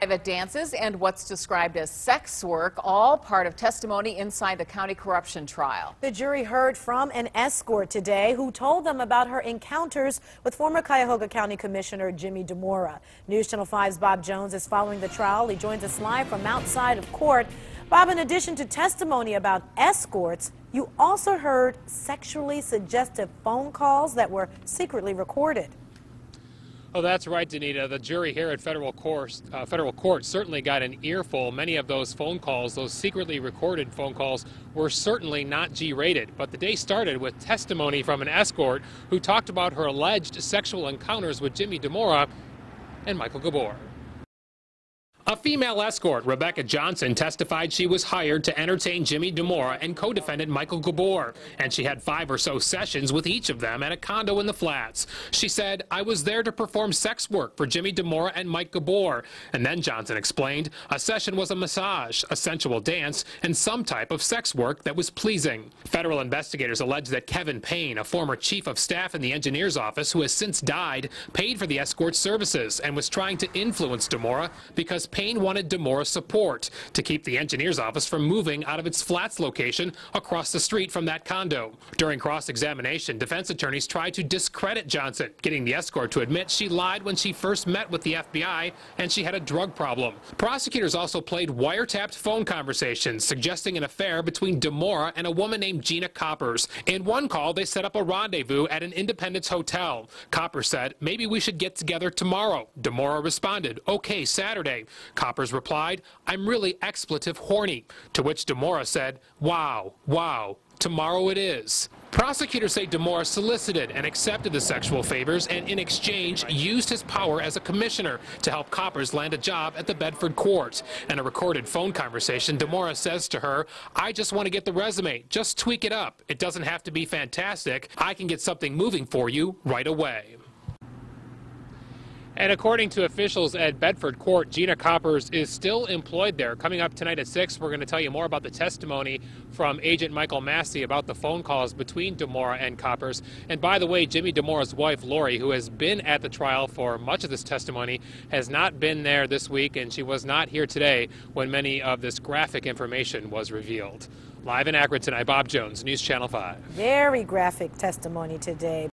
Private dances and what's described as sex work, all part of testimony inside the county corruption trial. The jury heard from an escort today who told them about her encounters with former Cuyahoga County Commissioner Jimmy Dimora. News Channel 5's Bob Jones is following the trial. He joins us live from outside of court. Bob, in addition to testimony about escorts, you also heard sexually suggestive phone calls that were secretly recorded. Oh, that's right, Danita. The jury here at federal court certainly got an earful. Many of those phone calls, those secretly recorded phone calls, were certainly not G-rated. But the day started with testimony from an escort who talked about her alleged sexual encounters with Jimmy Dimora and Michael Gabor. A female escort, Rebecca Johnson, testified she was hired to entertain Jimmy Dimora and co-defendant Michael Gabor, and she had 5 or so sessions with each of them at a condo in the Flats. She said, "I was there to perform sex work for Jimmy Dimora and Mike Gabor." And then Johnson explained, a session was a massage, a sensual dance, and some type of sex work that was pleasing. Federal investigators allege that Kevin Payne, a former chief of staff in the engineer's office who has since died, paid for the escort services and was trying to influence Dimora because Payne wanted Dimora's support to keep the engineer's office from moving out of its Flats location across the street from that condo. During cross-examination, defense attorneys tried to discredit Johnson, getting the escort to admit she lied when she first met with the FBI and she had a drug problem. Prosecutors also played wiretapped phone conversations suggesting an affair between Dimora and a woman named Gina Coppers. In one call, they set up a rendezvous at an Independence hotel. Coppers said, "Maybe we should get together tomorrow." Dimora responded, "Okay, Saturday." Coppers replied, "I'm really expletive horny," to which Dimora said, "Wow, wow, tomorrow it is." Prosecutors say Dimora solicited and accepted the sexual favors and in exchange used his power as a commissioner to help Coppers land a job at the Bedford court. In a recorded phone conversation, Dimora says to her, "I just want to get the resume. Just tweak it up. It doesn't have to be fantastic. I can get something moving for you right away." And according to officials at Bedford Court, Gina Coppers is still employed there. Coming up tonight at 6, we're going to tell you more about the testimony from Agent Michael Massey about the phone calls between Dimora and Coppers. And by the way, Jimmy Dimora's wife, Lori, who has been at the trial for much of this testimony, has not been there this week, and she was not here today when many of this graphic information was revealed. Live in Akron tonight, Bob Jones, News Channel 5. Very graphic testimony today.